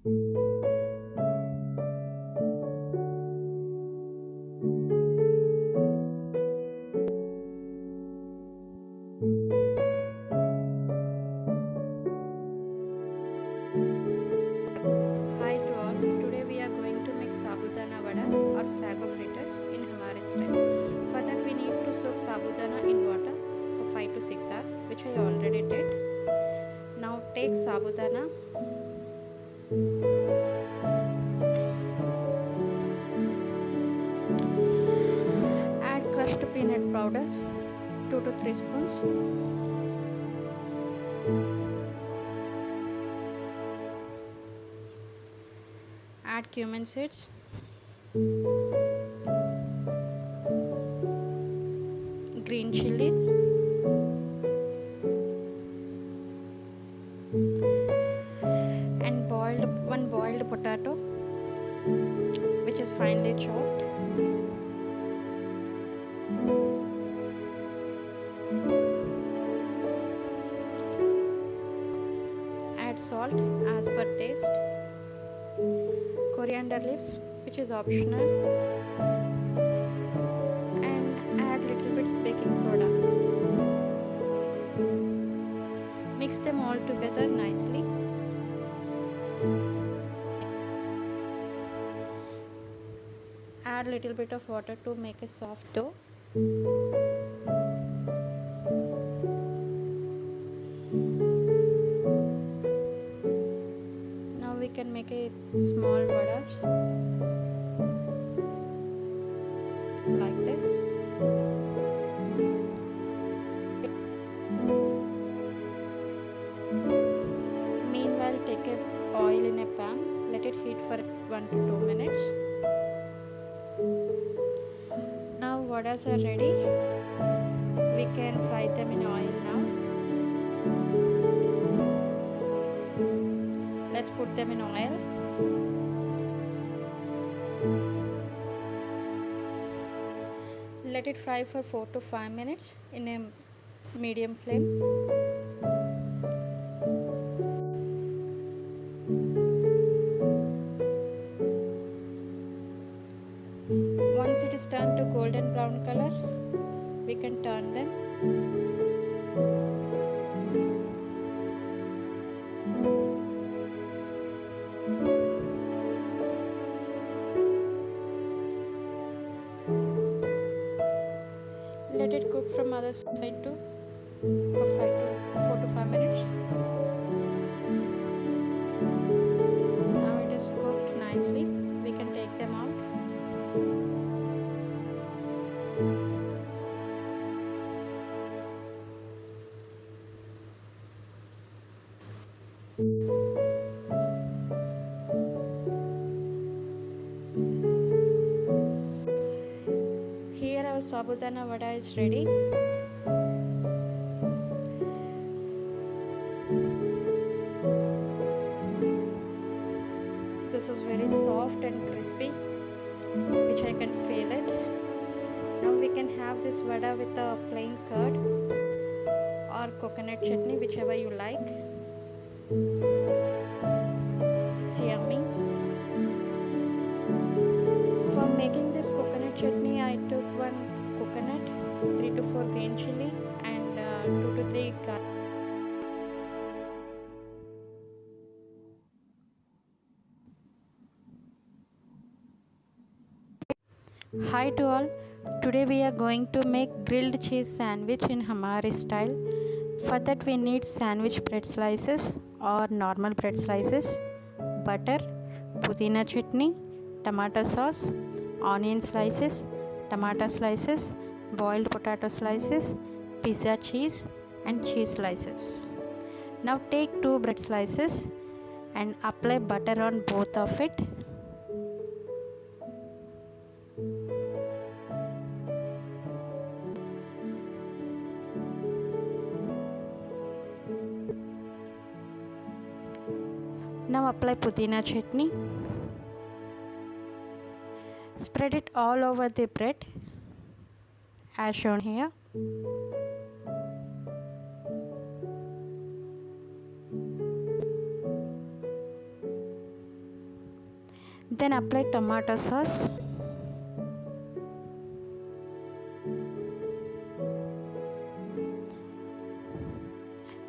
Hi to all. Today we are going to make sabudana vada or sago fritters in Hamari style. For that we need to soak sabudana in water for 5 to 6 hours, which I already did. Now take sabudana, add crushed peanut powder 2 to 3 spoons, add cumin seeds, green chilies, and one boiled potato which is finely chopped. Add salt as per taste, coriander leaves which is optional, and add little bits baking soda. Mix them all together nicely. Add little bit of water to make a soft dough. Now we can make a small vadas like this. Meanwhile, take a oil in a pan, let it heat for 1 to 2 minutes. Now vadas are ready. We can fry them in oil now. Let's put them in oil. Let it fry for 4 to 5 minutes in a medium flame. Once it is turned to golden brown color, we can turn them. Let it cook from other side too for 4 to 5 minutes. Now it is cooked nicely. We can take them out. Here our sabudana vada is ready. This is very soft and crispy, which I can feel it. Now we can have this vada with a plain curd or coconut chutney, whichever you like. It's yummy. For making this coconut chutney, I took one coconut, 3 to 4 green chili, and 2 to 3 garlic. Hi to all. Today we are going to make grilled cheese sandwich in Hamari style. For that we need sandwich bread slices or normal bread slices, butter, pudina chutney, tomato sauce, onion slices, tomato slices, boiled potato slices, pizza cheese and cheese slices. Now take 2 bread slices and apply butter on both of it. Now apply pudina chutney. Spread it all over the bread as shown here. Then apply tomato sauce.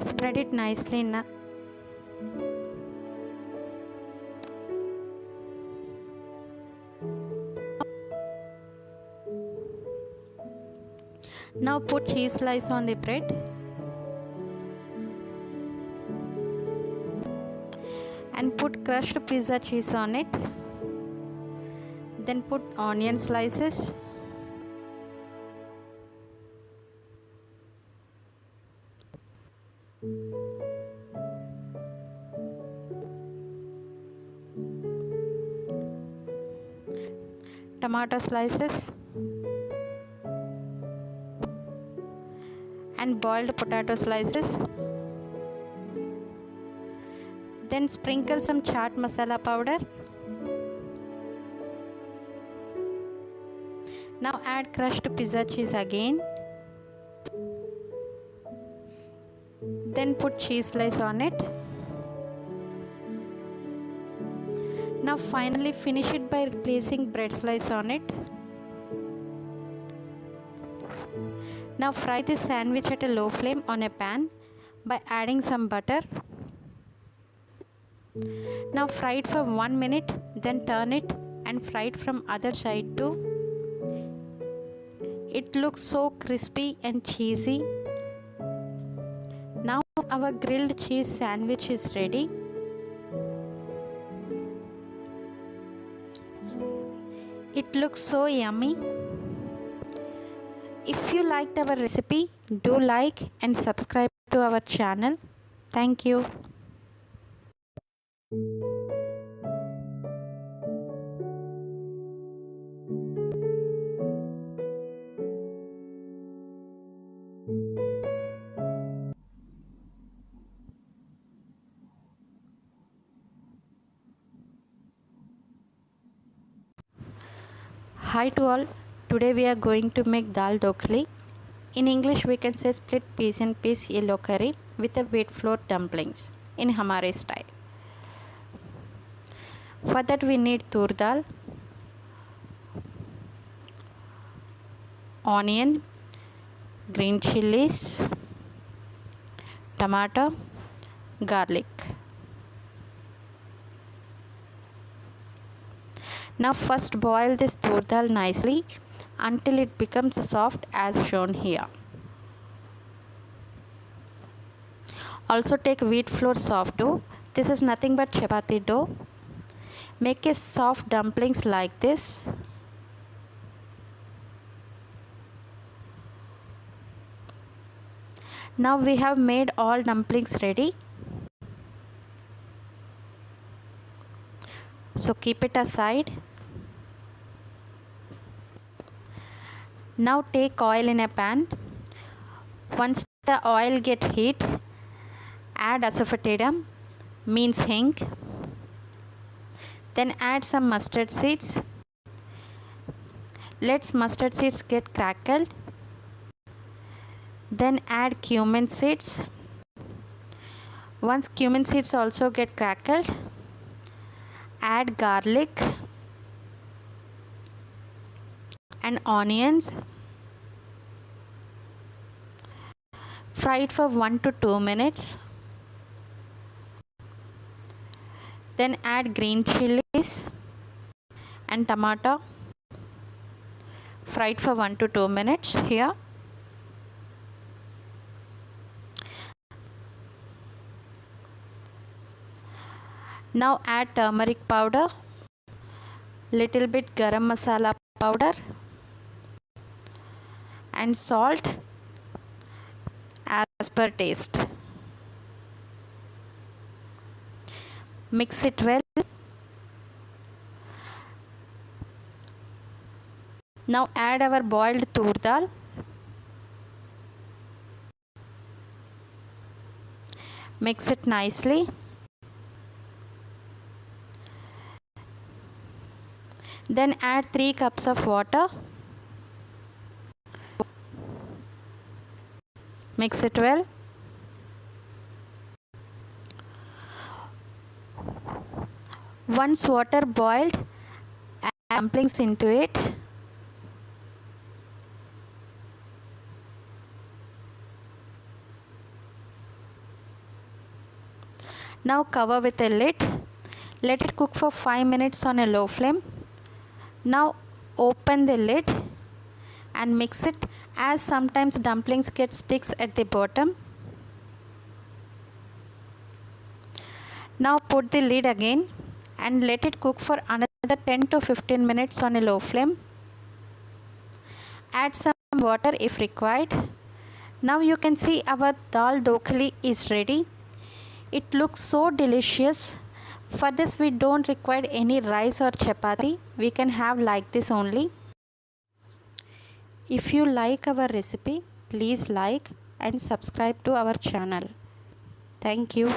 Spread it nicely in a Now put cheese slice on the bread. And put crushed pizza cheese on it. Then put onion slices. Tomato slices. And boiled potato slices. Then sprinkle some chaat masala powder. Now add crushed pizza cheese again. Then put cheese slice on it. Now finally finish it by placing bread slice on it. Now fry this sandwich at a low flame on a pan by adding some butter. Now fry it for 1 minute, then turn it and fry it from other side too. It looks so crispy and cheesy. Now our grilled cheese sandwich is ready. It looks so yummy. If you liked our recipe, do like and subscribe to our channel. Thank you. Hi to all. Today we are going to make dal dhokli. In English we can say split peas and peas yellow curry with a wheat flour dumplings in Hamare style. For that we need tur dal, onion, green chilies, tomato, garlic. Now first boil this tur dal nicely until it becomes soft as shown here. Also take wheat flour soft dough. This is nothing but chapati dough. Make a soft dumplings like this. Now we have made all dumplings ready. So keep it aside. Now take oil in a pan. Once the oil get heat, add asafoetida, means hing. Then add some mustard seeds. Let mustard seeds get crackled. Then add cumin seeds. Once cumin seeds also get crackled, add garlic and onions. Fry it for 1 to 2 minutes. Then add green chilies and tomato. Fry it for 1 to 2 minutes here. Now add turmeric powder, little bit garam masala powder and salt as per taste. Mix it well. Now add our boiled tur dal. Mix it nicely. Then add 3 cups of water. Mix it well. Once water boiled, dumplings into it. Now cover with a lid. Let it cook for 5 minutes on a low flame. Now open the lid and mix it, as sometimes dumplings get sticks at the bottom. Now put the lid again and let it cook for another 10 to 15 minutes on a low flame. Add some water if required. Now you can see our dal dhokli is ready. It looks so delicious. For this we don't require any rice or chapati. We can have like this only. If you like our recipe, please like and subscribe to our channel. Thank you.